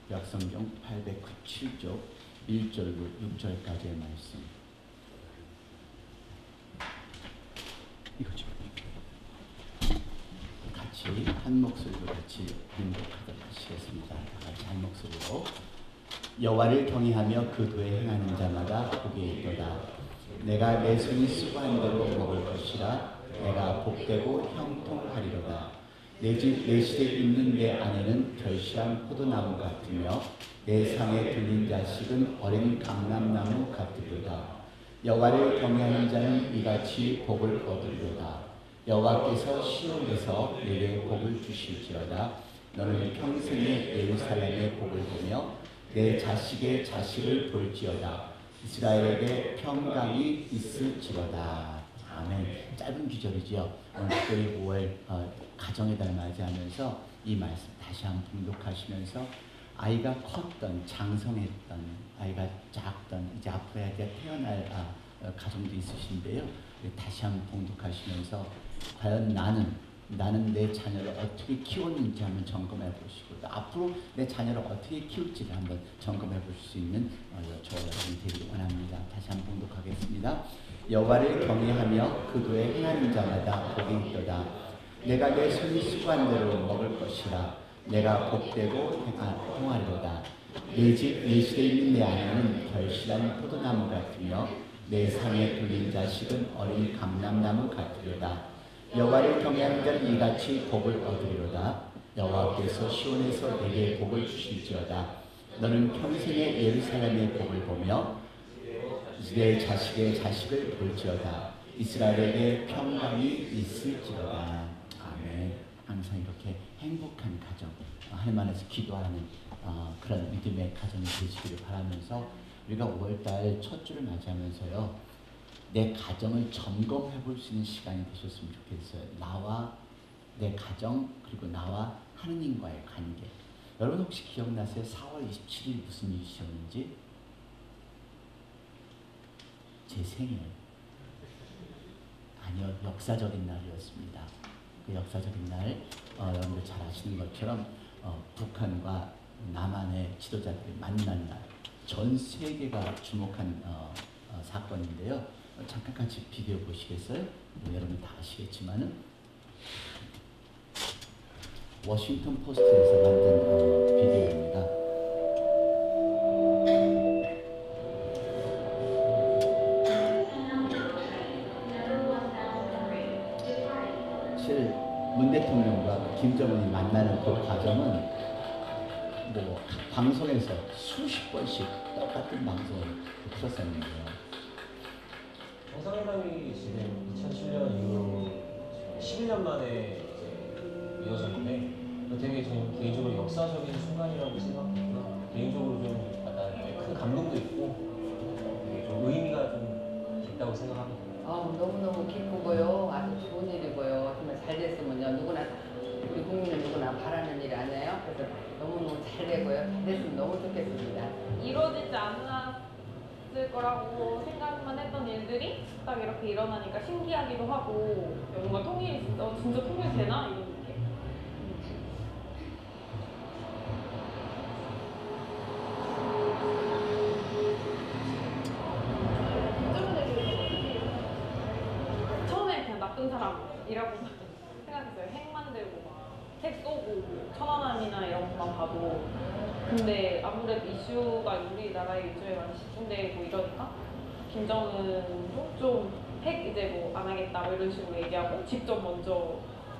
구약성경 897쪽 1절로 6절까지의 말씀. 이거죠. 같이 한 목소리로 같이 빈독하도록 하시겠습니다. 같이 한 목소리로. 여호와를 경외하며 그 도에 행하는 자마다 복이 있도다. 내가 내 손이 수고한 대로 먹을 것이라. 내가 복되고 형통하리로다. 내 집 내 시댁 있는 내 아내는 결실한 포도나무 같으며 내 상에 들린 자식은 어린 감람나무 같으리로다. 여호와를 경외하는 자는 이같이 복을 얻으리로다. 여호와께서 시온에서 내게 복을 주실지어다. 너는 평생에 예루살렘의 복을 보며 내 자식의 자식을 볼지어다. 이스라엘에게 평강이 있을지어다. 아멘. 짧은 기절이지요. 오늘 특별히 5월 가정의 달 맞이하면서 이 말씀 다시 한번 봉독하시면서 아이가 컸던, 장성했던, 아이가 작던, 이제 앞으로 이제 태어날 가정도 있으신데요. 다시 한번 봉독하시면서 과연 나는 내 자녀를 어떻게 키웠는지 한번 점검해 보시고, 또 앞으로 내 자녀를 어떻게 키울지를 한번 점검해 보실 수 있는 저와 여러분이 되기를 원합니다. 다시 한번 봉독하겠습니다. 여호와를 경외하며 그 도에 행하는 자마다 복이 있도다. 내가 내 손이 수고한 대로 먹을 것이라. 내가 복되고 행하리로다. 내 집 내 시대에 있는 내 아내는 결실한 포도나무 같으며 내 상에 들린 자식은 어린 감람나무 같으리로다. 여호와를 경외하는 자는 이같이 복을 얻으리로다. 여호와께서 시온에서 내게 복을 주실지어다. 너는 평생에 예루살렘의 복을 보며 내 자식의 자식을 볼지어다. 이스라엘에게 평강이 있을지어다. 아멘. 항상 이렇게 행복한 가정, 하나님 안에서 기도하는 그런 믿음의 가정이 되시기를 바라면서 우리가 5월달 첫 주를 맞이하면서요, 내 가정을 점검해 볼 수 있는 시간이 되셨으면 좋겠어요. 나와 내 가정, 그리고 나와 하느님과의 관계. 여러분 혹시 기억나세요? 4월 27일 무슨 일이 있었는지? 제 생일. 아니요, 역사적인 날이었습니다. 그 역사적인 날, 여러분들 잘 아시는 것처럼 북한과 남한의 지도자들이 만난 날, 전 세계가 주목한 사건인데요. 잠깐 같이 비디오 보시겠어요? 여러분 다 아시겠지만은 워싱턴 포스트에서 만든 비디오입니다. 문 대통령과 김정은이 만나는 그 과정은 뭐 방송에서 수십 번씩 똑같은 방송을 틀었었는데요. 정상회담이 지금 2007년 이후로 11년 만에 이어졌는데 되게 저는 개인적으로 역사적인 순간이라고 생각하고요. 개인적으로 좀 약간 큰 감동도 있고 좀 의미가 좀 있다고 생각합니다. 너무너무 기쁘고요. 아주 좋은 일이고요. 정말 잘 됐으면요. 누구나, 우리 국민은 누구나 바라는 일 아니에요? 그래서 너무너무 잘 되고요. 잘 됐으면 너무 좋겠습니다. 이루어지지 않았을 거라고 생각만 했던 일들이 딱 이렇게 일어나니까 신기하기도 하고, 뭔가 통일이 진짜 통일되나? 이런 느낌? 처음에 그냥 나쁜 사람이라고 생각했어요. 핵 만들고 핵 쏘고 천안함이나 이런 것만 봐도. 근데 아무래도 이슈가 우리나라에 요즘에 많이 집중되고 이러니까 김정은도 좀 핵 이제 뭐 안 하겠다 뭐 이런 식으로 얘기하고 직접 먼저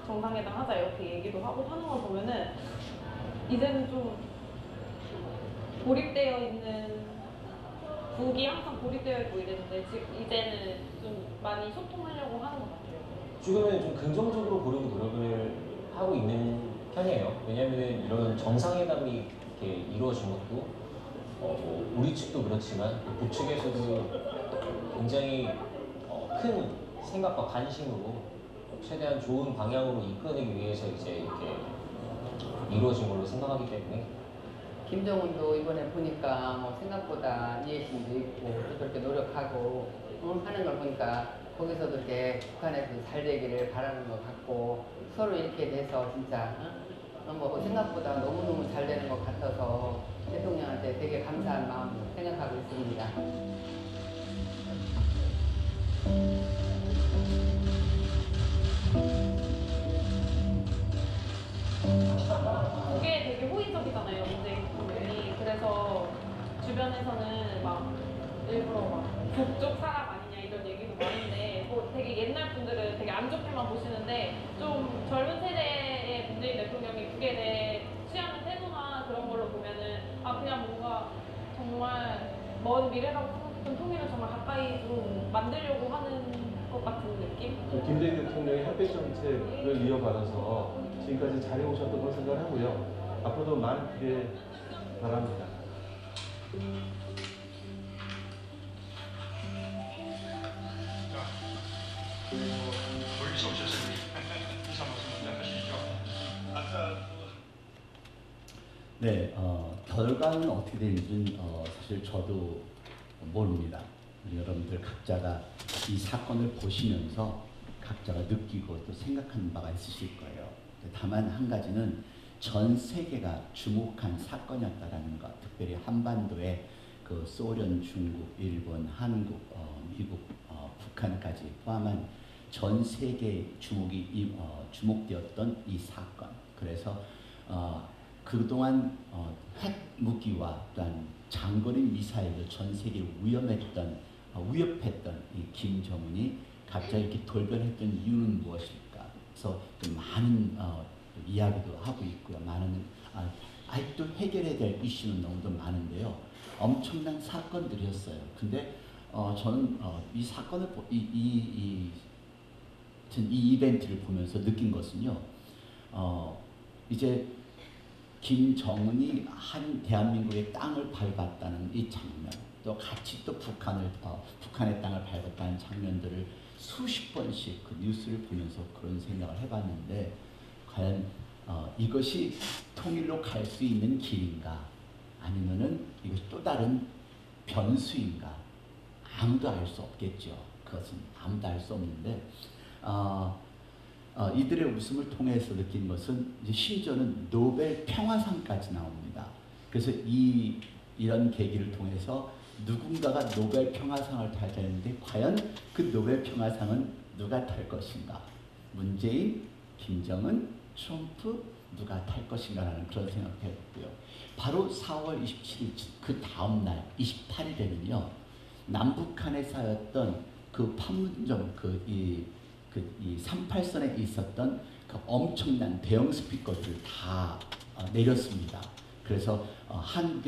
정상회담 하자 이렇게 얘기도 하고 하는 걸 보면은 이제는 좀 고립되어 있는, 북이 항상 고립되어 있고 이랬는데 이제는 좀 많이 소통하려고 하는 것 같아요. 지금은 좀 긍정적으로 보려고 노력을 하고 있는 편이에요. 왜냐하면 이런 정상회담이 이렇게 이루어진 것도 우리 측도 그렇지만 북측에서도 굉장히 큰 생각과 관심으로 최대한 좋은 방향으로 이끌어내기 위해서 이제 이렇게 이루어진 걸로 생각하기 때문에. 김정은도 이번에 보니까 뭐 생각보다 이해심도 있고 그렇게 노력하고 하는 걸 보니까 거기서도 이렇게 북한에서도 잘 되기를 바라는 것 같고, 서로 이렇게 돼서 진짜 생각보다 너무너무 잘 되는 것 같아서 생각하고 있습니다. 그게 되게 호의적이잖아요, 문재인 대통령이. 그래서 주변에서는 막 일부러 막 북쪽 사람 아니냐 이런 얘기도 많은데 뭐 되게 옛날 분들은 되게 안 좋게만 보시는데 좀 젊은 세대의 문재인 대통령이 북에 대해 취하는 태도나 그런 걸로 보면은 아 그냥 뭔가 정말 먼 미래라고 생각했던 통일을 정말 가까이 좀 만들려고 하는 것 같은 느낌? 김대중 대통령의 햇빛 정책을 이어받아서 지금까지 잘해오셨던 걸 생각하고요. 앞으로도 많은 기대 바랍니다. 멀리서 오셨으니 인사 말씀 먼저 하시죠. 아까 네, 결과는 어떻게 되는지는 사실 저도 모릅니다. 여러분들 각자가 이 사건을 보시면서 각자가 느끼고 또 생각하는 바가 있으실 거예요. 다만 한 가지는 전 세계가 주목한 사건이었다라는 것, 특별히 한반도에 그 소련, 중국, 일본, 한국, 미국, 북한까지 포함한 전 세계 주목되었던 이 사건. 그래서 그동안 핵 무기와 또한 장거리 미사일로 전 세계를 위협했던 이 김정은이 갑자기 이렇게 돌변했던 이유는 무엇일까? 그래서 좀 많은 이야기도 하고 있고요. 많은 아직도 해결해야 될 이슈는 너무도 많은데요. 엄청난 사건들이었어요. 근데 저는 이 사건을 이 이벤트를 보면서 느낀 것은요. 이제 김정은이 한 대한민국의 땅을 밟았다는 이 장면, 또 같이 또 북한의 땅을 밟았다는 장면들을 수십 번씩 그 뉴스를 보면서 그런 생각을 해봤는데, 과연 이것이 통일로 갈 수 있는 길인가, 아니면은 이것이 또 다른 변수인가? 아무도 알 수 없겠죠. 그것은 아무도 알 수 없는데, 이들의 웃음을 통해서 느낀 것은 이제 심지어는 노벨 평화상까지 나옵니다. 그래서 이런 계기를 통해서 누군가가 노벨 평화상을 타야 되는데 과연 그 노벨 평화상은 누가 탈 것인가? 문재인, 김정은, 트럼프 누가 탈 것인가라는 그런 생각을 해봤고요. 바로 4월 27일 그 다음 날 28일에는요. 남북한에 쌓였던 그 판문점 이 38선에 있었던 그 엄청난 대형 스피커들을 다 내렸습니다. 그래서 한국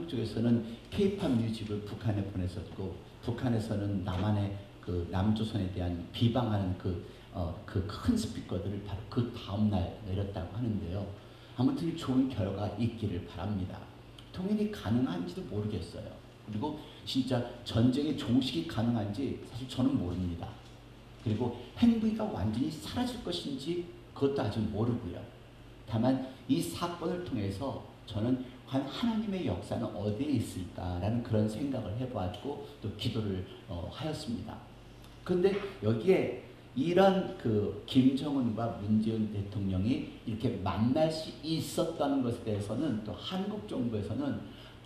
쪽에서는 K-팝 뮤직을 북한에 보냈었고, 북한에서는 남한의 그 남조선에 대한 비방하는 그 큰 스피커들을 바로 그 다음 날 내렸다고 하는데요. 아무튼 좋은 결과 있기를 바랍니다. 통일이 가능한지도 모르겠어요. 그리고 진짜 전쟁의 종식이 가능한지 사실 저는 모릅니다. 그리고 핵무기가 완전히 사라질 것인지 그것도 아직 모르고요. 다만 이 사건을 통해서 저는 과연 하나님의 역사는 어디에 있을까라는 그런 생각을 해보았고 또 기도를 하였습니다. 그런데 여기에 이런 그 김정은과 문재인 대통령이 이렇게 만날 수 있었다는 것에 대해서는 또 한국 정부에서는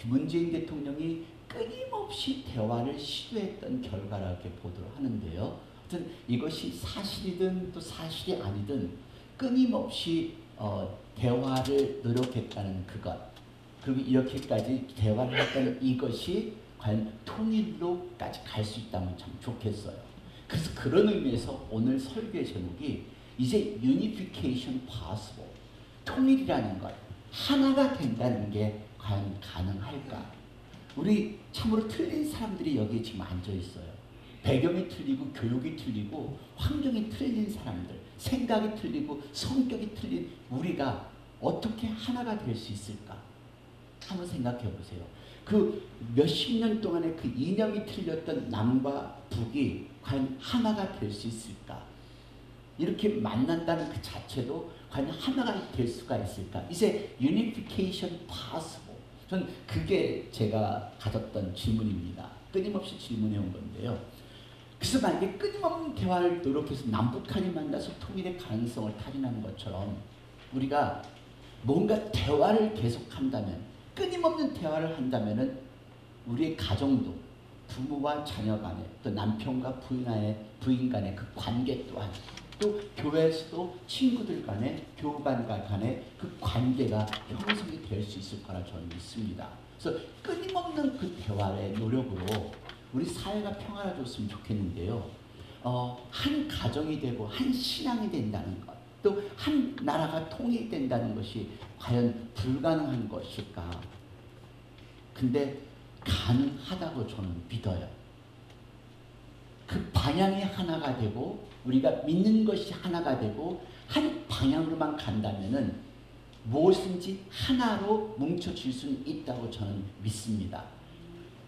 문재인 대통령이 끊임없이 대화를 시도했던 결과라고 이렇게 보도를 하는데요. 하여튼 이것이 사실이든 또 사실이 아니든 끊임없이 대화를 노력했다는 그것, 그리고 이렇게까지 대화를 했다는 이것이 과연 통일로까지 갈 수 있다면 참 좋겠어요. 그래서 그런 의미에서 오늘 설교의 제목이 이제 Unification Possible, 통일이라는 것, 하나가 된다는 게 과연 가능할까? 우리 참으로 틀린 사람들이 여기에 지금 앉아 있어요. 배경이 틀리고 교육이 틀리고 환경이 틀린 사람들, 생각이 틀리고 성격이 틀린 우리가 어떻게 하나가 될 수 있을까? 한번 생각해 보세요. 그 몇십 년 동안의 그 이념이 틀렸던 남과 북이 과연 하나가 될 수 있을까? 이렇게 만난다는 그 자체도 과연 하나가 될 수가 있을까? 이제 Unification Possible. 전 그게 제가 가졌던 질문입니다. 끊임없이 질문해 온 건데요. 그래서 만약에 끊임없는 대화를 노력해서 남북한이 만나서 통일의 가능성을 탈인하는 것처럼 우리가 뭔가 대화를 계속한다면, 끊임없는 대화를 한다면은 우리의 가정도 부모와 자녀 간에 또 남편과 부인 간의 그 관계 또한 또 교회에서도 친구들 간에 교우간과 간의 그 관계가 형성이 될 수 있을 거라 저는 믿습니다. 그래서 끊임없는 그 대화의 노력으로 우리 사회가 평화로워졌으면 좋겠는데요. 한 가정이 되고 한 신앙이 된다는 것, 또 한 나라가 통일된다는 것이 과연 불가능한 것일까? 근데 가능하다고 저는 믿어요. 그 방향이 하나가 되고 우리가 믿는 것이 하나가 되고 한 방향으로만 간다면은 무엇인지 하나로 뭉쳐질 수는 있다고 저는 믿습니다.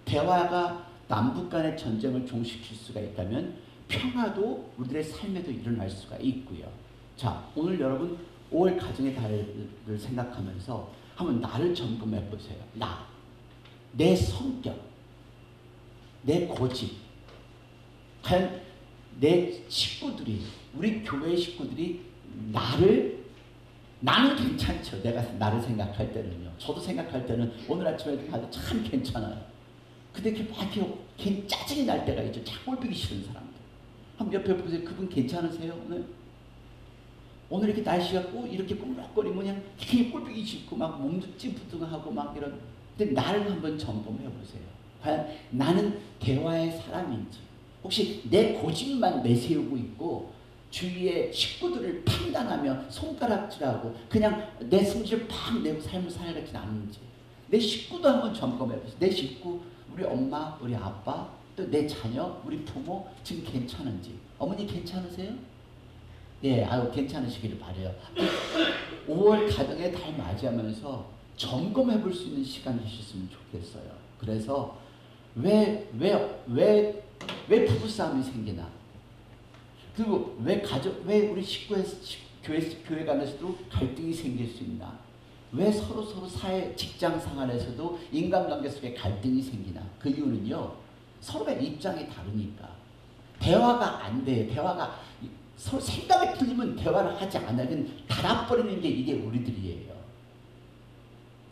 대화가 남북 간의 전쟁을 종식시킬 수가 있다면 평화도 우리들의 삶에도 일어날 수가 있고요. 자, 오늘 여러분 5월 가정의 달을 생각하면서 한번 나를 점검해 보세요. 내 성격, 내 고집, 과연 내 식구들이, 우리 교회 식구들이 나는 괜찮죠. 내가 나를 생각할 때는요. 저도 생각할 때는 오늘 아침에 봐도 참 괜찮아요. 근데 이렇게 막 이렇게 짜증이 날 때가 있죠. 꼴 보기 싫은 사람들. 한번 옆에 보세요. 그분 괜찮으세요? 오늘 이렇게 날씨가 이렇게 꿀럭거리면 그냥 괜히 꼴 보기 싫고 막 몸도 찌부둥하고 막 이런. 근데 나를 한번 점검해 보세요. 과연 나는 대화의 사람인지, 혹시 내 고집만 내세우고 있고 주위의 식구들을 판단하며 손가락질하고 그냥 내 성질을 팍 내고 삶을 살아가진 않는지, 내 식구도 한번 점검해 보세요. 내 식구, 우리 엄마, 우리 아빠, 또 내 자녀, 우리 부모 지금 괜찮은지. 어머니 괜찮으세요? 예, 괜찮으시기를 바라요. 5월 가정의 달 맞이하면서 점검해 볼 수 있는 시간이 되셨으면 좋겠어요. 그래서 왜 부부싸움이 생기나? 그리고 왜 우리 교회 간에서도 갈등이 생길 수 있나? 왜 서로 사회 직장상 안에서도 인간관계 속에 갈등이 생기나? 그 이유는요, 서로가 입장이 다르니까. 대화가 안 돼. 서로 생각이 틀리면 대화를 하지 않으면 달아버리는 게 이게 우리들이에요.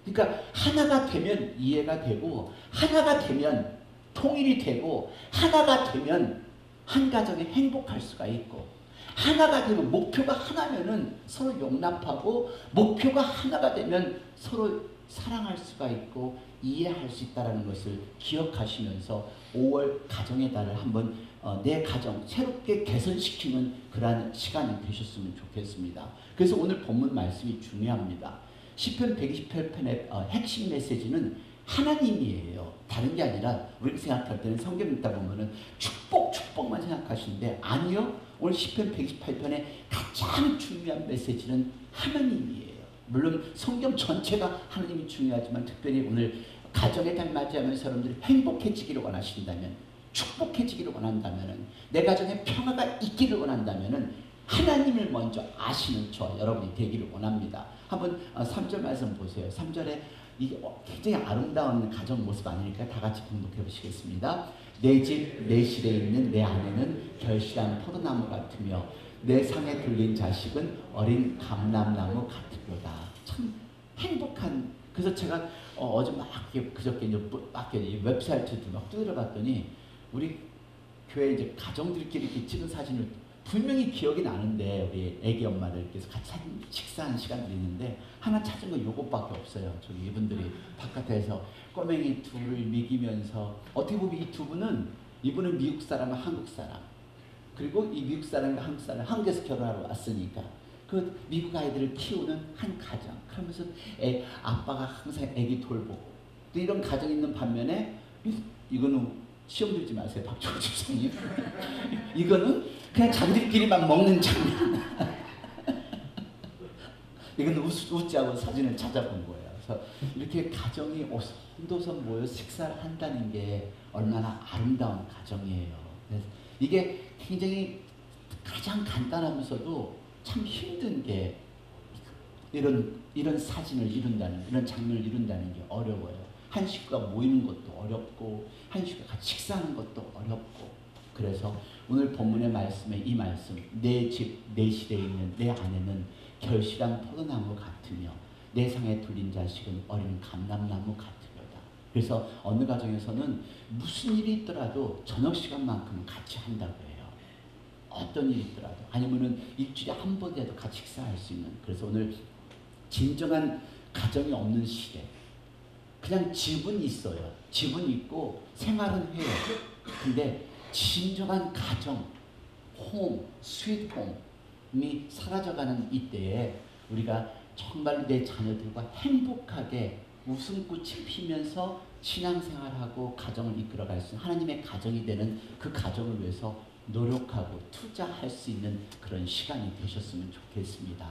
그러니까 하나가 되면 이해가 되고, 하나가 되면 통일이 되고, 하나가 되면 한 가정이 행복할 수가 있고, 하나가 되면 목표가 하나면은 서로 용납하고, 목표가 하나가 되면 서로 사랑할 수가 있고 이해할 수 있다는 것을 기억하시면서 5월 가정의 달을 한번 내 가정 새롭게 개선시키는 그러한 시간이 되셨으면 좋겠습니다. 그래서 오늘 본문 말씀이 중요합니다. 시편 128편의 핵심 메시지는 하나님이에요. 다른 게 아니라 우리가 생각할 때는 성경 읽다 보면은 축복만 생각하시는데, 아니요. 오늘 시편 128편의 가장 중요한 메시지는 하나님이에요. 물론 성경 전체가 하나님이 중요하지만 특별히 오늘 가정의 달 맞이하면서 여러분들이 행복해지기를 원하신다면, 축복해지기를 원한다면, 내 가정에 평화가 있기를 원한다면 하나님을 먼저 아시는 저 여러분이 되기를 원합니다. 한번 3절 말씀 보세요. 3절에 이 굉장히 아름다운 가정 모습 아니니까 다 같이 봉독해 보시겠습니다. 내 집 내 실에 있는 내 아내는 결실한 포도나무 같으며 내 상에 들린 자식은 어린 감람나무 같으로다. 참 행복한. 그래서 제가 어제 막 그저께 이제 웹사이트도 막 두드려봤더니 우리 교회 이제 가정들끼리 이렇게 찍은 사진을 분명히 기억이 나는데, 우리 애기 엄마들께서 같이 식사하는 시간들이 있는데 하나 찾은 거 요것밖에 없어요. 저기 이분들이 바깥에서 꼬맹이 둘을 미기면서, 어떻게 보면 이 두 분은, 이분은 미국 사람과 한국 사람, 그리고 이 미국 사람과 한국 사람, 한국에서 결혼하러 왔으니까 그 미국 아이들을 키우는 한 가정. 그러면서 아빠가 항상 애기 돌보고, 또 이런 가정이 있는 반면에, 이거는 시험 들지 마세요, 박정호 집사님. 이거는 그냥 자기들끼리만 먹는 장면. 이건 웃지 않고 사진을 찾아본 거예요. 그래서 이렇게 가정이 온도선 모여 식사를 한다는 게 얼마나 아름다운 가정이에요. 그래서 이게 굉장히 가장 간단하면서도 참 힘든 게, 이런 사진을 이룬다는, 이런 장면을 이룬다는 게 어려워요. 한 식구가 모이는 것도 어렵고, 한 식구가 같이 식사하는 것도 어렵고. 그래서 오늘 본문의 말씀에 이 말씀, 내 집 내 실에 있는 내 아내는 결실한 포도나무 같으며 내 상에 둘린 자식은 어린 감람나무 같으려다. 그래서 어느 가정에서는 무슨 일이 있더라도 저녁 시간만큼은 같이 한다고 해요. 어떤 일이 있더라도. 아니면은 일주일에 한 번이라도 같이 식사할 수 있는. 그래서 오늘 진정한 가정이 없는 시대. 그냥 집은 있어요. 집은 있고 생활은 해요. 근데 진정한 가정, 홈, 스윗 홈이 사라져가는 이때에 우리가 정말 내 자녀들과 행복하게 웃음꽃이 피면서 신앙생활하고 가정을 이끌어갈 수 있는 하나님의 가정이 되는 그 가정을 위해서 노력하고 투자할 수 있는 그런 시간이 되셨으면 좋겠습니다.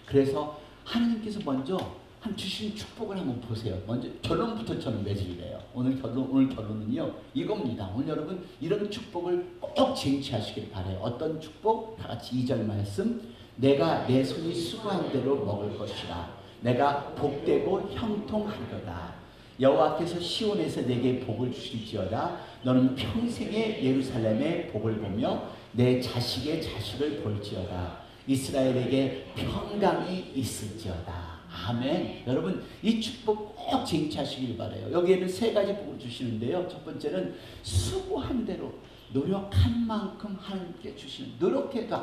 그래서 하나님께서 먼저 주신 축복을 한번 보세요. 먼저 결론부터 저는 매질을 해요. 오늘 결론은요 이겁니다. 오늘 여러분 이런 축복을 꼭 쟁취하시길 바라요. 어떤 축복? 다 같이 2절 말씀. 내가 내 손이 수고한 대로 먹을 것이라. 내가 복되고 형통하리로다. 여호와께서 시온에서 내게 복을 주실지어다. 너는 평생에 예루살렘의 복을 보며 내 자식의 자식을 볼지어다. 이스라엘에게 평강이 있을지어다. 아멘. 여러분 이 축복 꼭 쟁취하시길 바라요. 여기에는 3가지 복을 주시는데요. 첫 번째는 수고한 대로 노력한 만큼 하나님께 주시는. 노력해도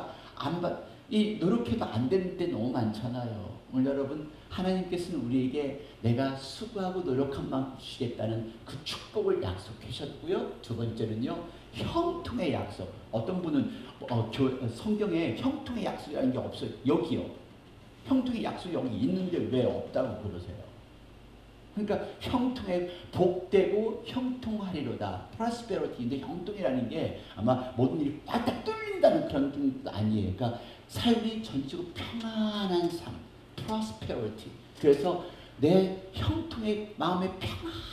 안 되는 때 너무 많잖아요. 오늘 여러분 하나님께서는 우리에게 내가 수고하고 노력한 만큼 주시겠다는 그 축복을 약속하셨고요. 두 번째는요 형통의 약속. 어떤 분은 성경에 형통의 약속이라는 게 없어요. 여기요. 형통의 약속이 여기 있는데 왜 없다고 그러세요? 그러니까 형통에 복되고 형통하리로다. 프로스페리티인데 형통이라는 게 아마 모든 일이 꽉딱 뚫린다는 그런 뜻도 아니에요. 그러니까 삶이 전적으로 평안한 삶, 프로스페리티. 그래서 내 형통의 마음의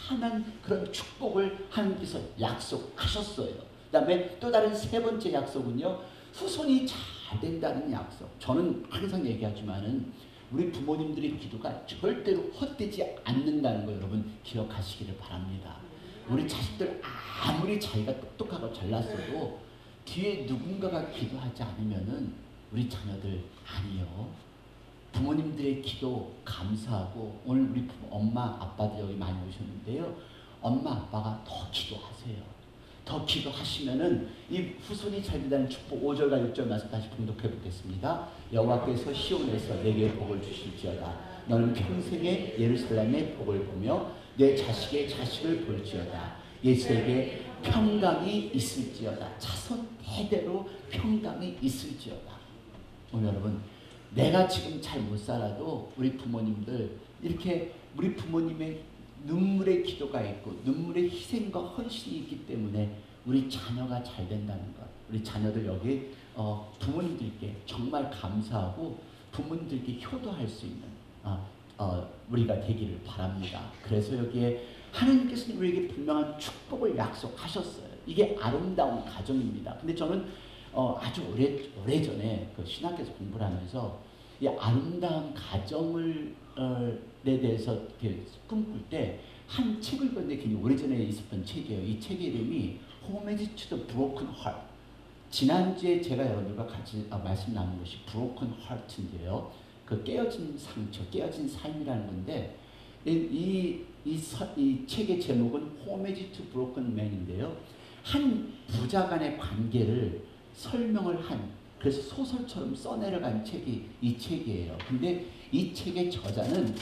평안한 그런 축복을 하나님께서 약속하셨어요. 그 다음에 또 다른 3번째 약속은요, 후손이 잘 된다는 약속. 저는 항상 얘기하지만은 우리 부모님들의 기도가 절대로 헛되지 않는다는 거 여러분 기억하시기를 바랍니다. 우리 자식들 아무리 자기가 똑똑하고 잘났어도 뒤에 누군가가 기도하지 않으면은 우리 자녀들 아니요. 부모님들의 기도 감사하고 오늘 우리 엄마 아빠들 여기 많이 오셨는데요. 엄마 아빠가 더 기도하세요. 더 기도하시면은 이 후손이 잘 된다는 축복 5절과 6절 말씀 다시 봉독해 보겠습니다. 여호와께서 시온에서 내게 복을 주실지어다. 너는 평생에 예루살렘의 복을 보며 내 자식의 자식을 볼지어다. 예수에게 평강이 있을지어다. 자손 대대로 평강이 있을지어다. 오늘 여러분 내가 지금 잘 못 살아도 우리 부모님들 이렇게 우리 부모님의 눈물의 기도가 있고 눈물의 희생과 헌신이 있기 때문에 우리 자녀가 잘 된다는 것. 우리 자녀들 여기 부모님들께 정말 감사하고 부모님들께 효도할 수 있는 우리가 되기를 바랍니다. 그래서 여기에 하나님께서는 우리에게 분명한 축복을 약속하셨어요. 이게 아름다운 가정입니다. 근데 저는 아주 오래전에 그 신학교에서 공부를 하면서 이 아름다운 가정을 에 대해서 이렇게 꿈꿀 때 한 책을 봤는데 굉장히 오래전에 있었던 책이에요. 이 책의 이름이 Homage to the Broken Heart. 지난주에 제가 여러분들과 같이 말씀 나눈 것이 Broken Heart인데요. 그 깨어진 상처, 깨어진 삶이라는 건데 이 책의 제목은 Homage to Broken Man인데요. 한 부자 간의 관계를 설명을 한 그래서 소설처럼 써내려간 책이 이 책이에요. 근데 이 책의 저자는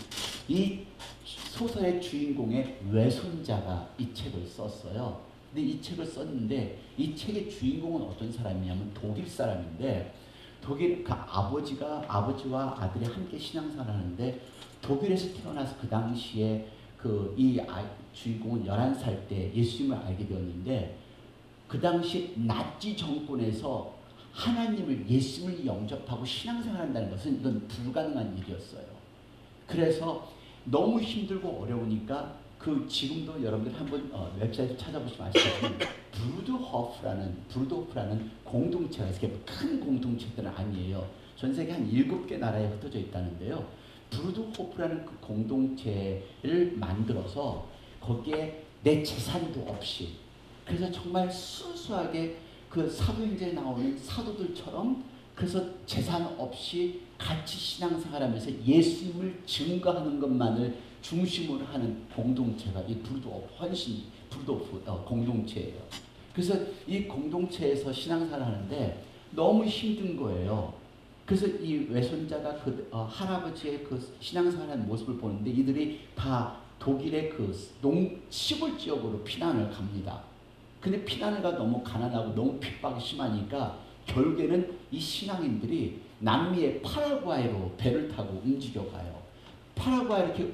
이 소설의 주인공의 외손자가 이 책을 썼어요. 근데 이 책을 썼는데 이 책의 주인공은 어떤 사람이냐면 독일 사람인데 독일 그 아버지와 아들이 함께 신앙생활을 하는데 독일에서 태어나서 그 당시에 주인공은 11살 때 예수님을 알게 되었는데 그 당시 나치 정권에서 하나님을 예수님을 영접하고 신앙생활한다는 것은 이건 불가능한 일이었어요. 그래서 너무 힘들고 어려우니까 지금도 여러분들 한번 웹사이트 찾아보시면 아시겠지만 브루드호프라는 공동체가 있어요. 큰 공동체들은 아니에요. 전 세계 한 7개 나라에 흩어져 있다는데요. 브루드호프라는 그 공동체를 만들어서 거기에 내 재산도 없이 그래서 정말 순수하게 그 사도행전에 나오는 사도들처럼 그래서 재산 없이 같이 신앙생활하면서 예수님을 증거하는 것만을 중심으로 하는 공동체가 이 브루드오프 헌신 브루드오프 공동체예요. 그래서 이 공동체에서 신앙생활을 하는데 너무 힘든 거예요. 그래서 이 외손자가 그 할아버지의 그 신앙생활하는 모습을 보는데 이들이 다 독일의 그 시골 지역으로 피난을 갑니다. 근데 피난을 너무 가난하고 너무 핍박이 심하니까 결국에는 이 신앙인들이 남미의 파라과이로 배를 타고 움직여가요. 파라과이 이렇게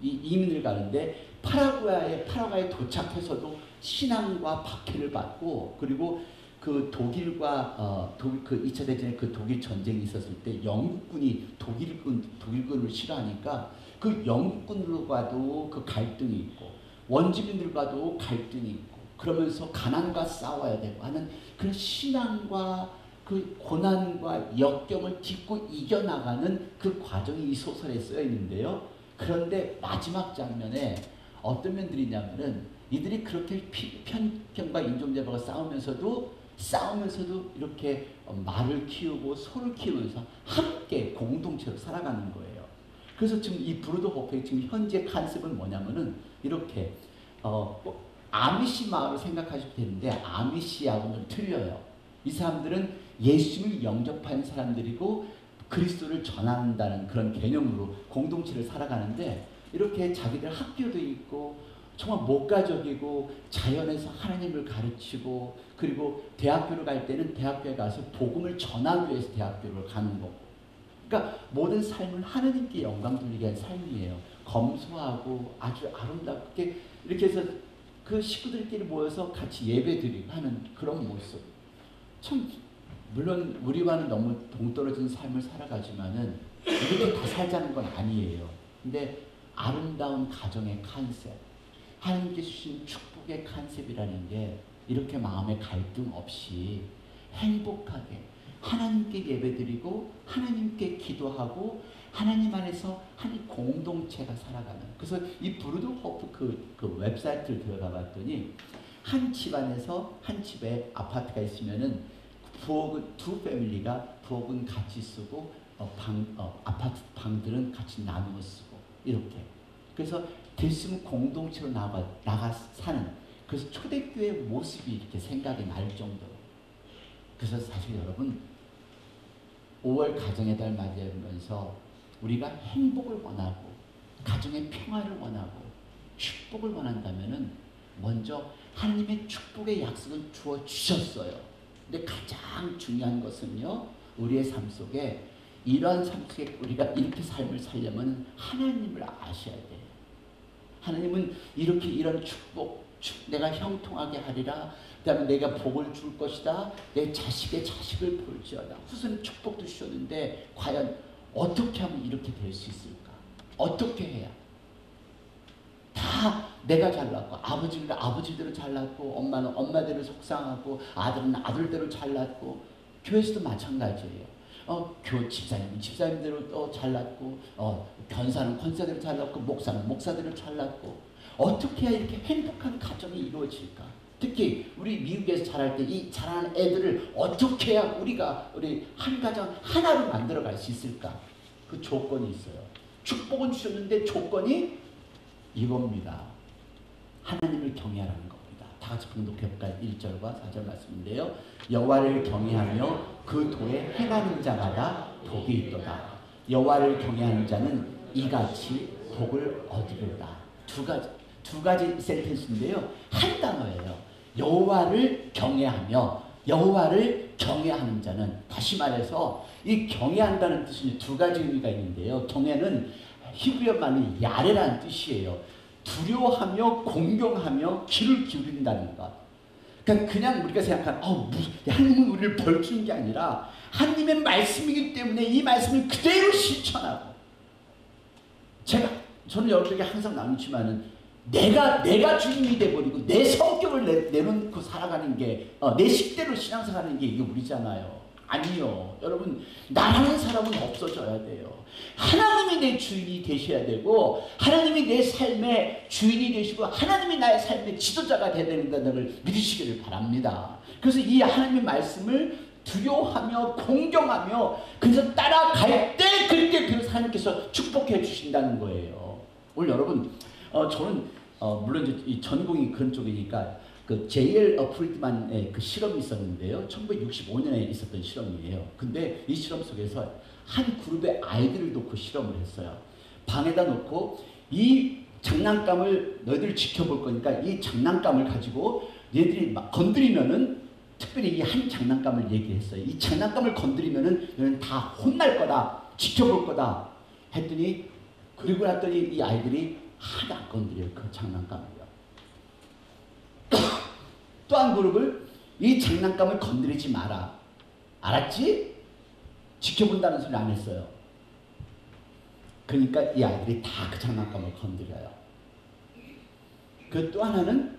이민을 가는데 파라과이에 도착해서도 신앙과 박해를 받고, 그리고 그 독일과 그 2차 대전에 그 독일 전쟁이 있었을 때 영국군이 독일군을 싫어하니까 그 영국군들과도 그 갈등이 있고 원주민들과도 갈등이 있고 그러면서 가난과 싸워야 되고 하는 그런 신앙과 그 고난과 역경을 딛고 이겨나가는 그 과정이 이 소설에 쓰여 있는데요. 그런데 마지막 장면에 어떤 면들이냐면은 이들이 그렇게 편견과 인종차별과 싸우면서도 이렇게 말을 키우고 소를 키우면서 함께 공동체로 살아가는 거예요. 그래서 지금 이 브루드호프의 지금 현재 컨셉은 뭐냐면은 이렇게 아미시 마을을 생각하시면 되는데 아미시하고는 틀려요. 이 사람들은 예수를 영접한 사람들이고 그리스도를 전한다는 그런 개념으로 공동체를 살아가는데 이렇게 자기들 학교도 있고 정말 목가적이고 자연에서 하나님을 가르치고 그리고 대학교를 갈 때는 대학교에 가서 복음을 전하기 위해서 대학교를 가는 거고, 그러니까 모든 삶은 하나님께 영광 돌리게 한 삶이에요. 검소하고 아주 아름답게 이렇게 해서 그 식구들끼리 모여서 같이 예배드리고 하는 그런 모습. 참 물론 우리와는 너무 동떨어진 삶을 살아가지만은 이렇게 다 살자는 건 아니에요. 근데 아름다운 가정의 컨셉, 하나님께 주신 축복의 컨셉이라는 게 이렇게 마음의 갈등 없이 행복하게 하나님께 예배드리고 하나님께 기도하고 하나님 안에서 한 공동체가 살아가는. 그래서 이 브루드호프 그 웹사이트를 들어가 봤더니 한 집안에서 한 집에 아파트가 있으면은 부엌은 두 패밀리가 부엌은 같이 쓰고 아파트 방들은 같이 나누어 쓰고 이렇게. 그래서 됐으면 공동체로 나가 사는. 그래서 초대교회 모습이 이렇게 생각이 날 정도로. 그래서 사실 여러분 5월 가정의 달 맞이하면서 우리가 행복을 원하고 가정의 평화를 원하고 축복을 원한다면은 먼저 하나님의 축복의 약속을 주어 주셨어요. 근데 가장 중요한 것은요, 우리의 삶 속에 이러한 삶 속에 우리가 이렇게 삶을 살려면 하나님을 아셔야 돼요. 하나님은 이렇게 이런 축복, 내가 형통하게 하리라, 그 다음에 내가 복을 줄 것이다, 내 자식의 자식을 볼지어다. 후손 축복도 주셨는데 과연 어떻게 하면 이렇게 될 수 있을까? 어떻게 해야? 다 내가 잘났고 아버지는 아버지대로 잘났고 엄마는 엄마대로 속상하고 아들은 아들대로 잘났고 교회에서도 마찬가지예요. 집사님은 집사님대로 또 잘났고 권사는 권사대로 잘났고 목사는 목사대로 잘났고 어떻게 해야 이렇게 행복한 가정이 이루어질까? 특히 우리 미국에서 자랄 때 이 자라는 애들을 어떻게 해야 우리 한 가정 하나로 만들어갈 수 있을까? 그 조건이 있어요. 축복은 주셨는데 조건이 이겁니다. 하나님을 경외하라는 겁니다. 다 같이 봉독해볼까요? 1절과 4절 말씀인데요. 여호와를 경외하며 그 도에 행하는 자마다 복이 있도다. 여호와를 경외하는 자는 이같이 복을 얻으리로다. 두 가지 센텐스인데요. 한 단어예요. 여호와를 경외하며, 여호와를 경외하는 자는, 다시 말해서 이 경외한다는 뜻은 두 가지 의미가 있는데요. 경외는 히브리어 말은 야레라는 뜻이에요. 두려워하며 공경하며 귀를 기울인다는 것. 그러니까 그냥 우리가 생각하는 하나님은 우리를 벌주는 게 아니라 하나님의 말씀이기 때문에 이 말씀을 그대로 실천하고, 저는 여러분에게 항상 나누지만은 내가 주인이 돼버리고 내 성격을 내놓고 살아가는 게 내 식대로 신앙생활하는 게 이게 우리잖아요. 아니요. 여러분, 나라는 사람은 없어져야 돼요. 하나님이 내 주인이 되셔야 되고 하나님이 내 삶의 주인이 되시고 하나님이 나의 삶의 지도자가 되어야 된다는 걸 믿으시기를 바랍니다. 그래서 이 하나님의 말씀을 두려워하며 공경하며 그래서 따라갈 때 그때 그 하나님께서 축복해 주신다는 거예요. 오늘 여러분 저는 물론 이제 이 전공이 그런 쪽이니까 그 J.L. 프리드만의 그 실험이 있었는데요. 1965년에 있었던 실험이에요. 근데 이 실험 속에서 한 그룹의 아이들을 놓고 실험을 했어요. 방에다 놓고 이 장난감을 너희들 지켜볼 거니까 이 장난감을 가지고 얘들이 막 건드리면은 특별히 이 한 장난감을 얘기했어요. 이 장난감을 건드리면은 너는 다 혼날 거다. 지켜볼 거다. 했더니 그리고 났더니 이 아이들이 하나도 안 건드려요. 그 장난감을요. 또 한 그룹을 이 장난감을 건드리지 마라. 알았지? 지켜본다는 소리 안 했어요. 그러니까 이 아이들이 다 그 장난감을 건드려요. 그 또 하나는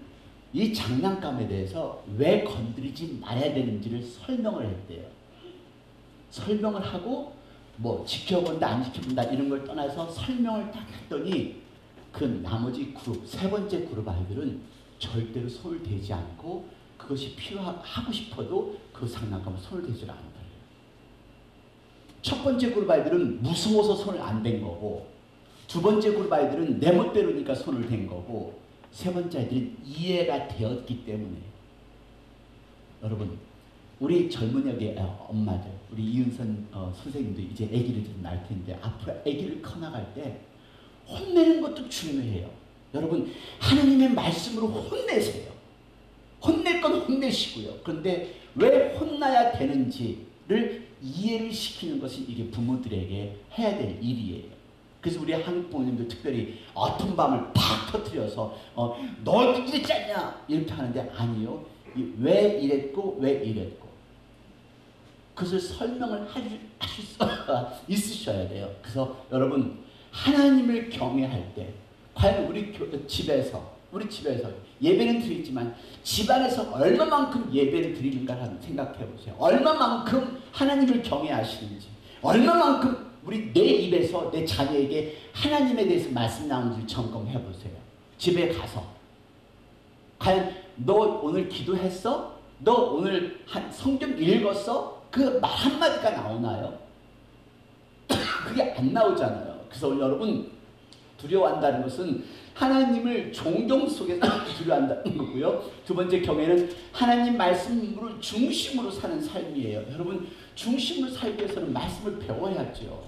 이 장난감에 대해서 왜 건드리지 말아야 되는지를 설명을 했대요. 설명을 하고 뭐 지켜본다 안 지켜본다 이런 걸 떠나서 설명을 딱 했더니 그 나머지 그룹, 세 번째 그룹 아이들은 절대로 손을 대지 않고 그것이 필요하고 싶어도 그 장난감에 손을 대지 않는다. 첫 번째 그룹 아이들은 무서워서 손을 안 댄 거고, 두 번째 그룹 아이들은 내 멋대로니까 손을 댄 거고, 세 번째 아이들은 이해가 되었기 때문에. 여러분, 우리 젊은 여기 엄마들, 우리 이은선 선생님도 이제 아기를 좀 낳을 텐데 앞으로 아기를 커나갈 때 혼내는 것도 중요해요. 여러분, 하나님의 말씀으로 혼내세요. 혼낼 건 혼내시고요. 그런데 왜 혼나야 되는지를 이해를 시키는 것이 이게 부모들에게 해야 될 일이에요. 그래서 우리 한국 부모님도 특별히 어떤 밤을 팍 터뜨려서 너 이랬지 않냐 이렇게 하는데 아니요. 왜 이랬고 왜 이랬고 그것을 설명을 하실 수가 있으셔야 돼요. 그래서 여러분 하나님을 경외할 때 과연 우리 집에서 예배는 드리지만 집안에서 얼마만큼 예배를 드리는가 한번 생각해 보세요. 얼마만큼 하나님을 경외하시는지, 얼마만큼 우리 내 입에서 내 자녀에게 하나님에 대해서 말씀 나오는지 점검해 보세요. 집에 가서 과연 너 오늘 기도했어? 너 오늘 성경 읽었어? 그 말 한마디가 나오나요? 그게 안 나오잖아요. 그래서 여러분 두려워한다는 것은 하나님을 존경 속에서 두려워한다는 거고요. 두 번째 경외는 하나님 말씀으로 중심으로 사는 삶이에요. 여러분 중심으로 살기 위해서는 말씀을 배워야죠.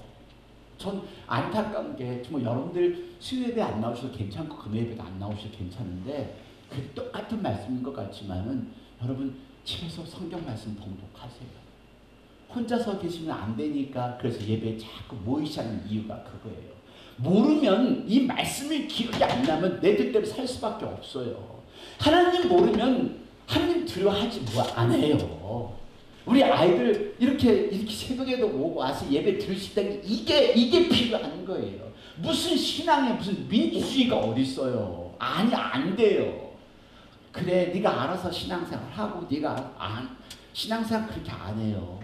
전 안타까운 게 정말 여러분들 수요예배 안 나오셔도 괜찮고 금요예배도 안 나오셔도 괜찮은데 그 똑같은 말씀인 것 같지만은 여러분 집에서 성경 말씀 봉독하세요. 혼자서 계시면 안 되니까 그래서 예배에 자꾸 모이시는 이유가 그거예요. 모르면 이 말씀을 기억이 안 나면 내 뜻대로 살 수밖에 없어요. 하나님 모르면 하나님 두려워하지 뭐 안 해요. 우리 아이들 이렇게 새벽에도 오고 와서 예배 들을 수 있다는 게 이게 필요한 거예요. 무슨 신앙에 무슨 민주주의가 어디 있어요? 아니 안 돼요. 그래 네가 알아서 신앙생활 하고 네가 신앙생활 그렇게 안 해요.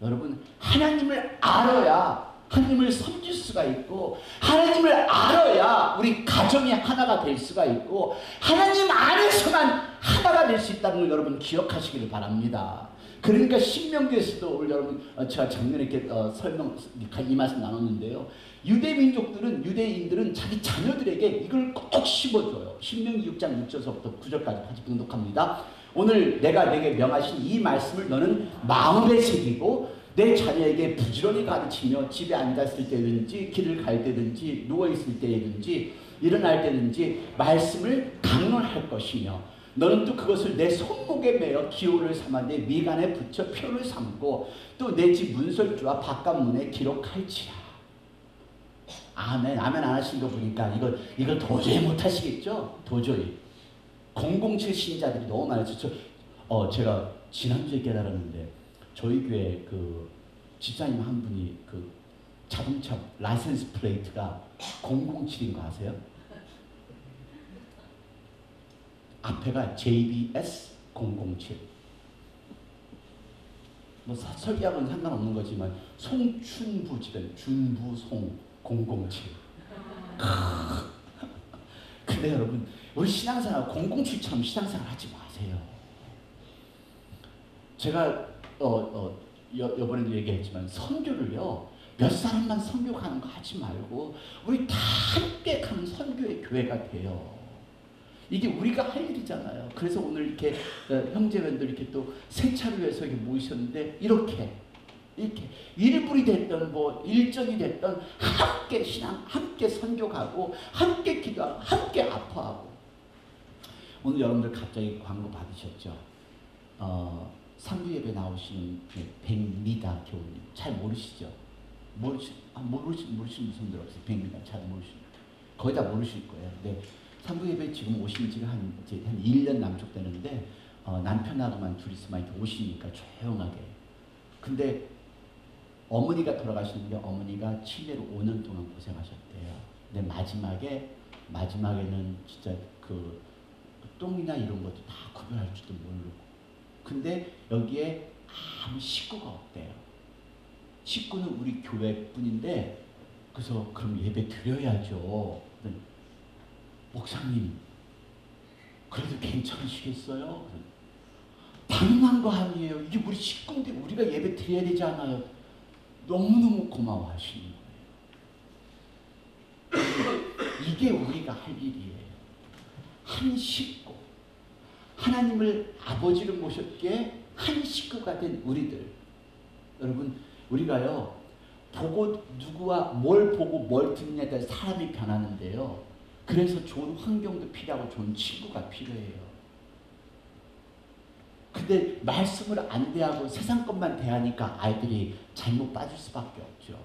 여러분 하나님을 알아야 하나님을 섬길 수가 있고 하나님을 알아야 우리 가정이 하나가 될 수가 있고 하나님 안에서만 하나가 될 수 있다는 걸 여러분 기억하시기를 바랍니다. 그러니까 신명기에서도 오늘 여러분 제가 작년에 이렇게 이 말씀 나눴는데요. 유대인들은 자기 자녀들에게 이걸 꼭 심어줘요. 신명기 6장 6절서부터 9절까지 같이 봉독합니다. 오늘 내가 내게 명하신 이 말씀을 너는 마음에 새기고 내 자녀에게 부지런히 가르치며 집에 앉았을 때든지 길을 갈 때든지 누워있을 때든지 일어날 때든지 말씀을 강론할 것이며 너는 또 그것을 내 손목에 매어 기호를 삼아 내 미간에 붙여 표를 삼고 또 내 집 문설주와 바깥문에 기록할지라. 아멘. 아멘 안 하신 거 보니까 이거 도저히 못 하시겠죠? 도저히. 007 신자들이 너무 많았죠. 제가 지난주에 깨달았는데 저희 교회 그 집사님 한 분이 그 자동차 라이센스 플레이트가 007인 거 아세요? 앞에가 JBS 007. 뭐 설계하고는 상관없는 거지만 송춘부 집에 준부송 007. 근데 여러분 우리 신앙생활 007처럼 신앙생활 하지 마세요. 제가 요번에도 얘기했지만 선교를요 몇 사람만 선교 가는 거 하지 말고 우리 다 함께 가는 선교의 교회가 돼요. 이게 우리가 할 일이잖아요. 그래서 오늘 이렇게 형제분들 이렇게 또 세차를 위해서 이렇게 모이셨는데 이렇게 일불이 됐던 뭐 일정이 됐던 함께 신앙, 함께 선교 가고 함께 기도하고 함께 아파하고. 오늘 여러분들 갑자기 광고 받으셨죠? 상부 예배 나오시는 백미다 교우님 잘 모르시죠? 모르시는 분들 없어요. 백미다 잘 모르시는 거의 다 모르실 거예요. 근데 상부 예배 지금 오신 지가 한 1년 남쪽 되는데 남편하고만 둘이서만 이렇게 오시니까 조용하게. 근데 어머니가 돌아가시는데 어머니가 치매로 5년 동안 고생하셨대요. 근데 마지막에는 진짜 그 똥이나 이런 것도 다 구별할 줄도 모르고. 근데 여기에 아무 식구가 없대요. 식구는 우리 교회뿐인데 그래서 그럼 예배 드려야죠. 목사님 그래도 괜찮으시겠어요? 당연한 거 아니에요. 이게 우리 식구인데 우리가 예배 드려야 되지 않아요? 너무너무 고마워하시는 거예요. 이게 우리가 할 일이에요. 한 식구, 하나님을 아버지로 모셨기에 한 식구가 된 우리들. 여러분 우리가요 보고 누구와 뭘 보고 뭘 듣느냐에 따라 사람이 변하는데요. 그래서 좋은 환경도 필요하고 좋은 친구가 필요해요. 근데 말씀을 안 대하고 세상 것만 대하니까 아이들이 잘못 빠질 수밖에 없죠.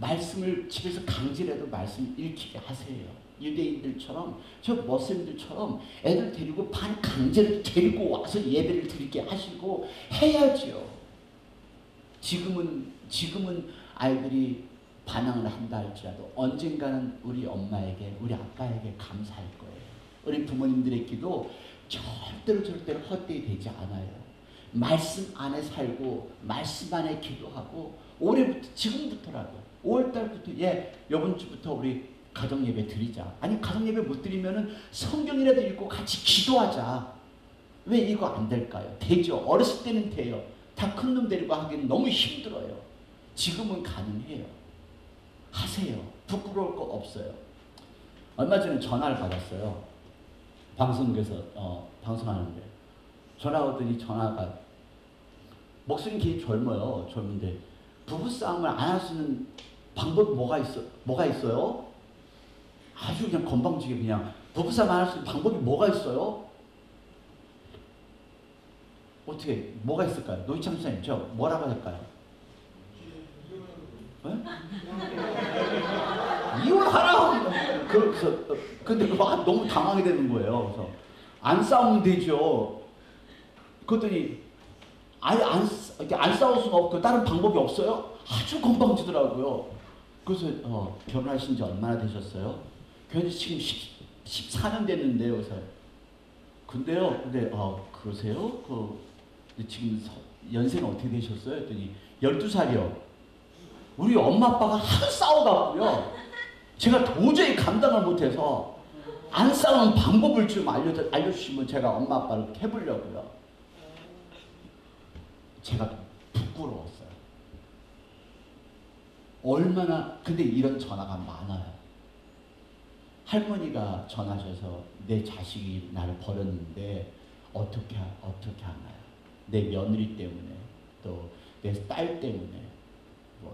말씀을 집에서 강제라도 말씀 읽히게 하세요. 유대인들처럼 저 머슬림들처럼 애들 데리고 반 강제로 데리고 와서 예배를 드리게 하시고 해야죠. 지금은 아이들이 반항을 한다 할지라도 언젠가는 우리 엄마에게 우리 아빠에게 감사할 거예요. 우리 부모님들의 기도 절대로 헛되이 되지 않아요. 말씀 안에 살고 말씀 안에 기도하고 올해부터 지금부터라도 5월달부터 이번 주부터 우리 가정예배 드리자. 아니 가정예배 못 드리면은 성경이라도 읽고 같이 기도하자. 왜 이거 안 될까요? 되죠. 어렸을 때는 돼요. 다 큰 놈 데리고 하기는 너무 힘들어요. 지금은 가능해요. 하세요. 부끄러울 거 없어요. 얼마 전에 전화를 받았어요. 방송국에서 방송하는데 전화 오더니 전화가 목소리 되게 젊어요. 젊은데 부부싸움을 안 할 수 있는 방법이 뭐가 있어요? 아주 그냥 건방지게 그냥 부부싸움 안 할 수 있는 방법이 뭐가 있어요? 어떻게 뭐가 있을까요? 노희창 선생님 저 뭐라고 할까요? 이혼하라. 그래서 근데 너무 당황이 되는 거예요. 그래서 안 싸우면 되죠. 그랬더니 아예 안 싸울 수가 없고 다른 방법이 없어요? 아주 건방지더라고요. 그래서 결혼하신 지 얼마나 되셨어요? 결혼 지금 14년 됐는데요. 그래서 근데 그러세요? 지금 연세는 어떻게 되셨어요? 했더니 12살이요. 우리 엄마 아빠가 하도 싸워갖고요. 제가 도저히 감당을 못해서 안 싸우는 방법을 좀 알려주시면 제가 엄마 아빠를 해보려고요. 제가 부끄러웠어요. 얼마나 근데 이런 전화가 많아요. 할머니가 전화하셔서 내 자식이 나를 버렸는데 어떻게 하나요? 내 며느리 때문에 또 내 딸 때문에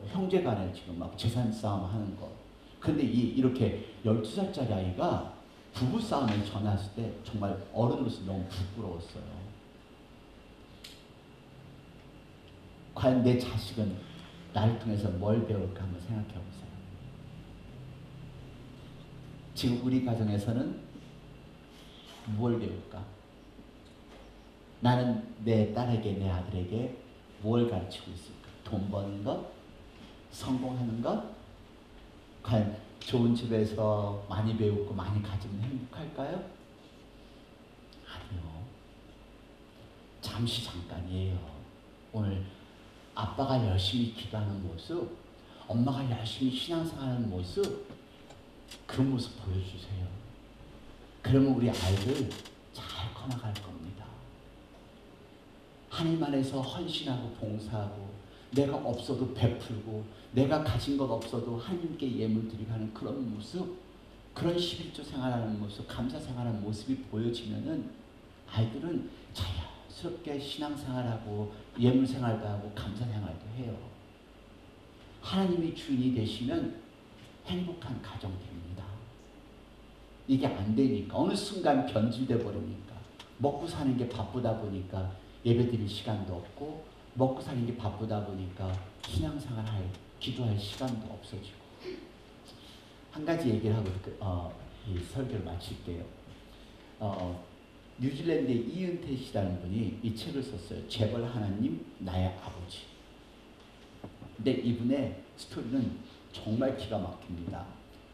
형제간에 지금 막 재산 싸움 하는 거. 근데 이렇게 12살짜리 아이가 부부싸움에 전화했을 때 정말 어른으로서 너무 부끄러웠어요. 과연 내 자식은 나를 통해서 뭘 배울까 한번 생각해 보세요. 지금 우리 가정에서는 뭘 배울까? 나는 내 딸에게 내 아들에게 뭘 가르치고 있을까? 돈 버는 것? 성공하는 것? 과연 좋은 집에서 많이 배우고 많이 가지면 행복할까요? 아니요. 잠시 잠깐이에요. 오늘 아빠가 열심히 기도하는 모습, 엄마가 열심히 신앙생활하는 모습, 그 모습 보여주세요. 그러면 우리 아이들 잘 커나갈 겁니다. 하나님 안에서 헌신하고 봉사하고 내가 없어도 베풀고 내가 가진 것 없어도 하나님께 예물 드리고 하는 그런 모습, 그런 11조 생활하는 모습, 감사 생활하는 모습이 보여지면은 아이들은 자연스럽게 신앙생활하고 예물 생활도 하고 감사 생활도 해요. 하나님이 주인이 되시면 행복한 가정 됩니다. 이게 안 되니까 어느 순간 변질돼 버리니까 먹고 사는 게 바쁘다 보니까 예배 드릴 시간도 없고 먹고 사는 게 바쁘다 보니까 신앙생활할 기도할 시간도 없어지고. 한 가지 얘기를 하고 이 설교를 마칠게요. 뉴질랜드의 이은태 씨라는 분이 이 책을 썼어요. 재벌 하나님 나의 아버지. 근데 이분의 스토리는 정말 기가 막힙니다.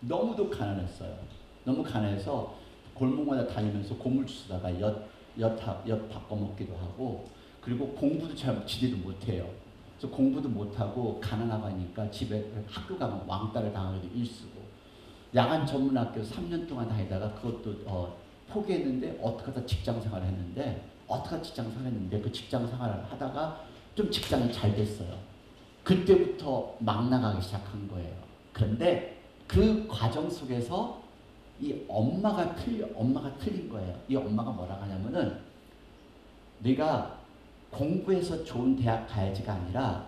너무도 가난했어요. 너무 가난해서 골목마다 다니면서 고물 주스다가 엿 바꿔 먹기도 하고, 그리고 공부도 잘 지대도 못해요. 그래서 공부도 못하고 가난하고 하니까 집에 학교 가면 왕따를 당하기도 일쓰고, 야간 전문학교 3년 동안 다니다가 그것도 포기했는데 어떻게 하다 직장 생활을 했는데 그 직장 생활을 하다가 좀 직장이 잘 됐어요. 그때부터 막 나가기 시작한 거예요. 그런데 그 과정 속에서 이 엄마가 틀린 거예요. 이 엄마가 뭐라고 하냐면은 네가 공부해서 좋은 대학 가야지가 아니라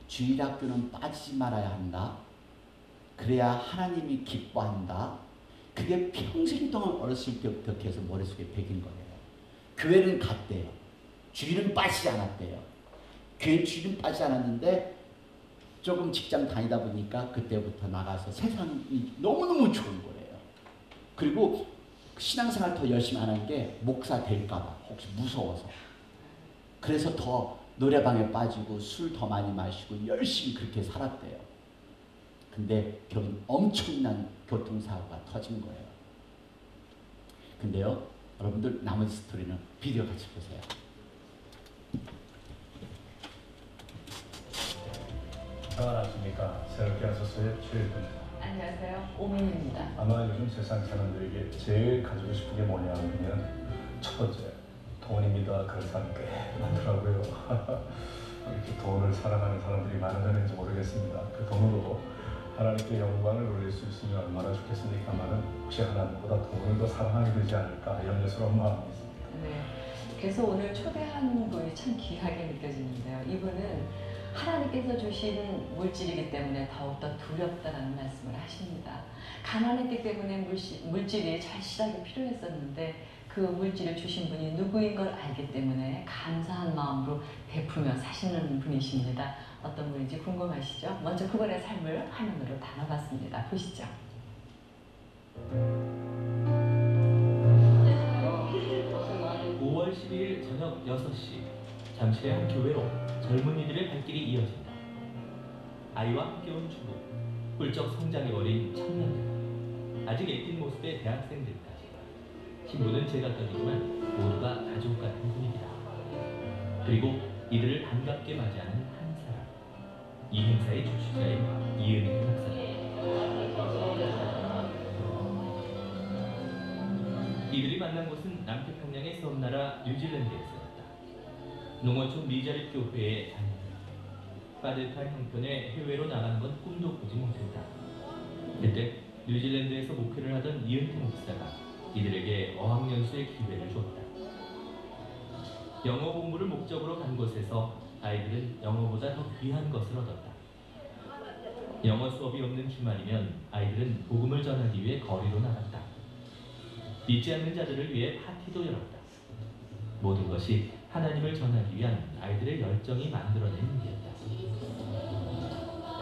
주일학교는 빠지지 말아야 한다. 그래야 하나님이 기뻐한다. 그게 평생 동안 어렸을 때부터 계속 머릿속에 배긴 거예요. 교회는 갔대요. 주일은 빠지지 않았대요. 교회 주일은 빠지지 않았는데 조금 직장 다니다 보니까 그때부터 나가서 세상이 너무너무 좋은 거예요. 그리고 신앙생활 더 열심히 안 한 게 목사 될까봐 혹시 무서워서. 그래서 더 노래방에 빠지고 술 더 많이 마시고 열심히 그렇게 살았대요. 근데 엄청난 교통사고가 터진 거예요. 근데요, 여러분들 나머지 스토리는 비디오 같이 보세요. 안녕하십니까. 새롭게 하소서의 최일구입니다. 안녕하세요. 오민입니다. 아마 요즘 세상 사람들에게 제일 가지고 싶은 게 뭐냐 하면 첫 번째, 돈입니다. 그런 사람 꽤 많더라고요. 이렇게 돈을 사랑하는 사람들이 많은지 모르겠습니다. 그 돈으로 하나님께 영광을 올릴 수 있으면 얼마나 좋겠습니까만은 혹시 하나님보다 돈을 더 사랑하게 되지 않을까 염려스러운 마음이 있습니다. 네, 그래서 오늘 초대한 분이 참 귀하게 느껴지는데요. 이분은 하나님께서 주신 물질이기 때문에 더욱더 두렵다라는 말씀을 하십니다. 가난했기 때문에 물질이 절실하게 필요했었는데 그 물질을 주신 분이 누구인 걸 알기 때문에 감사한 마음으로 베푸며 사시는 분이십니다. 어떤 분인지 궁금하시죠? 먼저 그분의 삶을 화면으로 담아봤습니다. 보시죠. 5월 12일 저녁 6시 잠실의 한 교회로 젊은이들의 발길이 이어진다. 아이와 함께 온 주부, 훌쩍 성장해버린 청년들, 아직 애띤 모습의 대학생들까지. 신부는 제각각이지만 모두가 가족 같은 분위기다. 그리고 이들을 반갑게 맞이하는 한 사람, 이 행사의 주최자인 이은희 목사님. 이들이 만난 곳은 남태평양의 섬나라 뉴질랜드에서였다. 농어촌 미자립 교회의 자녀들. 빠듯한 형편에 해외로 나가는 건 꿈도 꾸지 못했다. 그때 뉴질랜드에서 목회를 하던 이은태 목사가 이들에게 어학연수의 기회를 주었다. 영어 공부를 목적으로 간 곳에서 아이들은 영어보다 더 귀한 것을 얻었다. 영어 수업이 없는 주말이면 아이들은 복음을 전하기 위해 거리로 나갔다. 믿지 않는 자들을 위해 파티도 열었다. 모든 것이 하나님을 전하기 위한 아이들의 열정이 만들어낸 일이었다.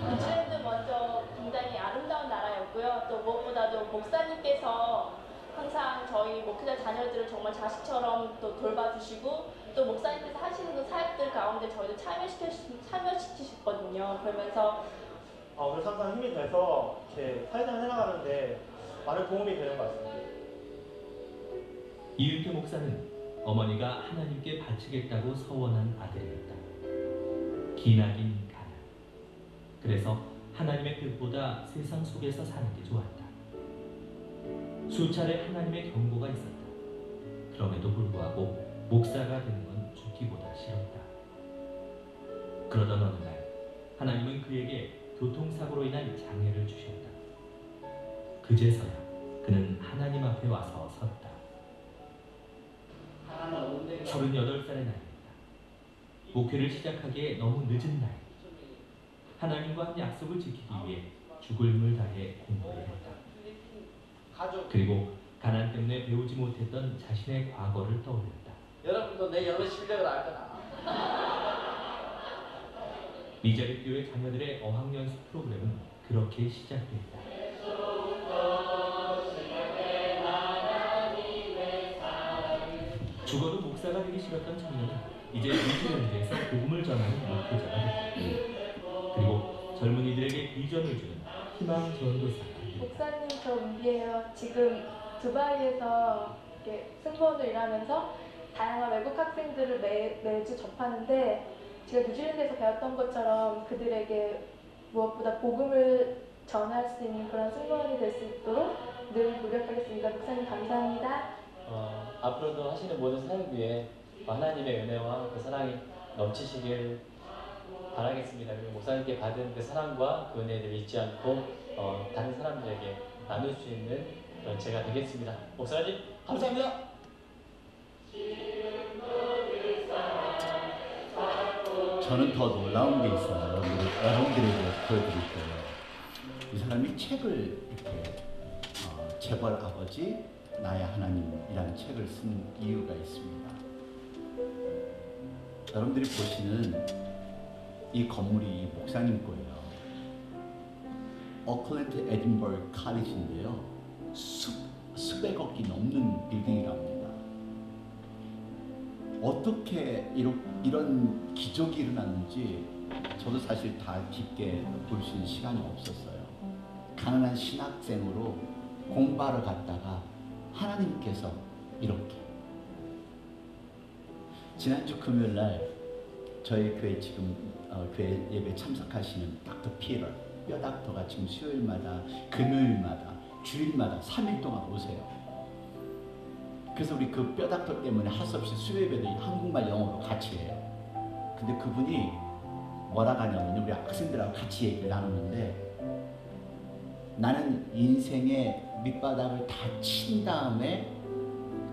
뉴질랜드 먼저 굉장히 아름다운 나라였고요. 또 무엇보다도 목사님께서 항상 저희 목회자 자녀들을 정말 자식처럼 또 돌봐주시고 또 목사님께서 하시는 그 사역들 가운데 저희도 참여시키셨거든요. 그러면서 그래서 항상 힘이 돼서 이렇게 사회생활 해나가는데 많은 도움이 되는 것 같습니다. 이은태 목사는 어머니가 하나님께 바치겠다고 서원한 아들이었다. 기나긴 가난. 그래서 하나님의 뜻보다 세상 속에서 사는 게 좋았다. 수차례 하나님의 경고가 있었다. 그럼에도 불구하고 목사가 되는 건 죽기보다 싫었다. 그러던 어느 날 하나님은 그에게 교통사고로 인한 장애를 주셨다. 그제서야 그는 하나님 앞에 와서 섰다. 38살의 나이였다. 목회를 시작하기에 너무 늦은 나이. 하나님과 한 약속을 지키기 위해 죽을 힘을 다해 공부를 했다. 그리고 가난 때문에 배우지 못했던 자신의 과거를 떠올렸다. 여러분도 내 영어 실력을 알 거다. 미자립 교회 자녀들의 어학연수 프로그램은 그렇게 시작됐다. 죽어도 목사가 되기 싫었던 청년은 이제 뉴질랜드에서 복음을 전하는 목회자가 됐다. 그리고 젊은이들에게 비전을 주는 희망 전도사가 됐다. 목사님, 저 은비예요. 지금 두바이에서 이렇게 승무원으로 일하면서 다양한 외국 학생들을 매주 접하는데, 제가 뉴질랜드에서 배웠던 것처럼 그들에게 무엇보다 복음을 전할 수 있는 그런 승무원이 될 수 있도록 늘 노력하겠습니다. 목사님 감사합니다. 앞으로도 하시는 모든 사역 위에 하나님의 은혜와 그 사랑이 넘치시길 바라겠습니다. 그리고 목사님께 받은 그 사랑과 그 은혜를 잊지 않고 다른 사람들에게 나눌 수 있는 그런 제가 되겠습니다. 목사님 감사합니다. 저는 더 놀라운 게 있어요. 여러분들에게 보여드릴 거예요. 이 사람이 책을 이렇게 재벌 아버지 나의 하나님이라는 책을 쓴 이유가 있습니다. 여러분들이 보시는 이 건물이 이 목사님 거예요. 오클랜드 에딘버그 칼리지인데요. 수백억이 넘는 빌딩이랍니다. 어떻게 이런 기적이 일어났는지 저도 사실 다 깊게 볼 수 있는 시간이 없었어요. 가난한 신학생으로 공부하러 갔다가 하나님께서 이렇게. 지난주 금요일날 저희 교회 지금 교회 예배 참석하시는 닥터 피터, 뼈 닥터가 지금 수요일마다 금요일마다 주일마다 3일 동안 오세요. 그래서 우리 그 뼈 닥터 때문에 할 수 없이 수요 예배도 한국말 영어로 같이 해요. 근데 그분이 뭐라 하냐면 우리 학생들하고 같이 얘기를 나누는데, 나는 인생의 밑바닥을 다 친 다음에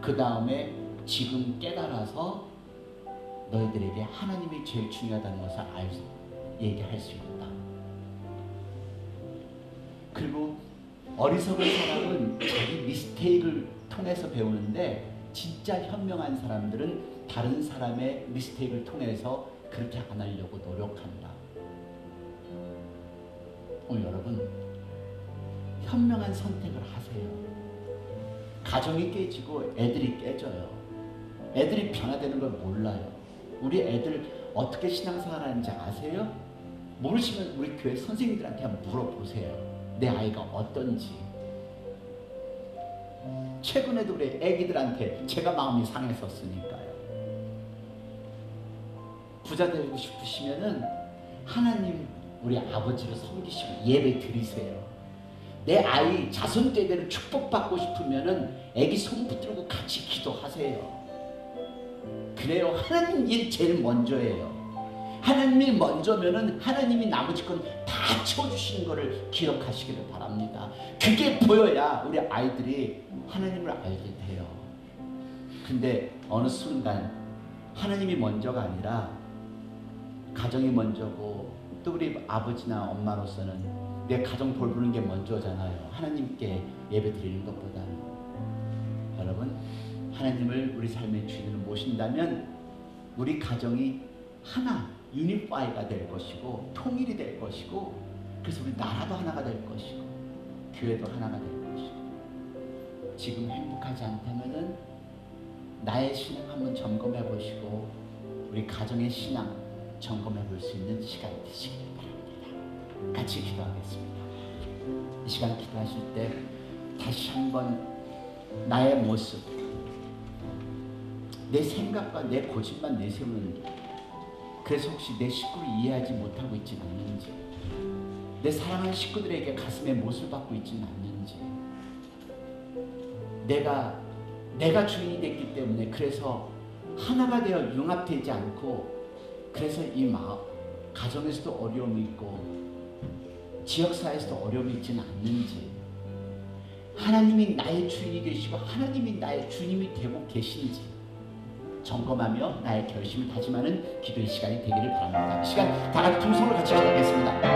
그 다음에 지금 깨달아서 너희들에게 하나님이 제일 중요하다는 것을 얘기할 수 있다. 그리고 어리석은 사람은 자기 미스테이크를 통해서 배우는데, 진짜 현명한 사람들은 다른 사람의 미스테이크를 통해서 그렇게 안 하려고 노력한다. 오늘 여러분 현명한 선택을 하세요. 가정이 깨지고 애들이 깨져요. 애들이 변화되는 걸 몰라요. 우리 애들 어떻게 신앙생활 하는지 아세요? 모르시면 우리 교회 선생님들한테 한번 물어보세요. 내 아이가 어떤지. 최근에도 우리 애기들한테 제가 마음이 상했었으니까요. 부자 되고 싶으시면은 하나님 우리 아버지를 섬기시고 예배 드리세요. 내 아이 자손 대대로 축복받고 싶으면은 애기 손 붙들고 같이 기도하세요. 그래요. 하나님 일 제일 먼저예요. 하나님이 먼저면은 하나님이 나머지 건 다 채워주시는 것을 기억하시기를 바랍니다. 그게 보여야 우리 아이들이 하나님을 알게 돼요. 근데 어느 순간 하나님이 먼저가 아니라 가정이 먼저고, 또 우리 아버지나 엄마로서는 내 가정 돌보는 게 먼저잖아요. 하나님께 예배 드리는 것보다는. 여러분, 하나님을 우리 삶의 주인으로 모신다면 우리 가정이 하나, 유니파이가 될 것이고 통일이 될 것이고, 그래서 우리 나라도 하나가 될 것이고 교회도 하나가 될 것이고. 지금 행복하지 않다면은 나의 신앙 한번 점검해 보시고 우리 가정의 신앙 점검해 볼 수 있는 시간이 되시길 바랍니다. 같이 기도하겠습니다. 이 시간 기도하실 때 다시 한번 나의 모습, 내 생각과 내 고집만 내세우는, 그래서 혹시 내 식구를 이해하지 못하고 있지는 않는지, 내 사랑하는 식구들에게 가슴에 못을 받고 있지는 않는지, 내가 주인이 됐기 때문에 그래서 하나가 되어 융합되지 않고, 그래서 이 마음 가정에서도 어려움이 있고 지역사회에서도 어려움이 있지는 않는지, 하나님이 나의 주인이 되시고 하나님이 나의 주님이 되고 계신지 점검하며 나의 결심을 다짐하는 기도의 시간이 되기를 바랍니다. 이 시간 다 같이 두 손을 같이 기도하겠습니다.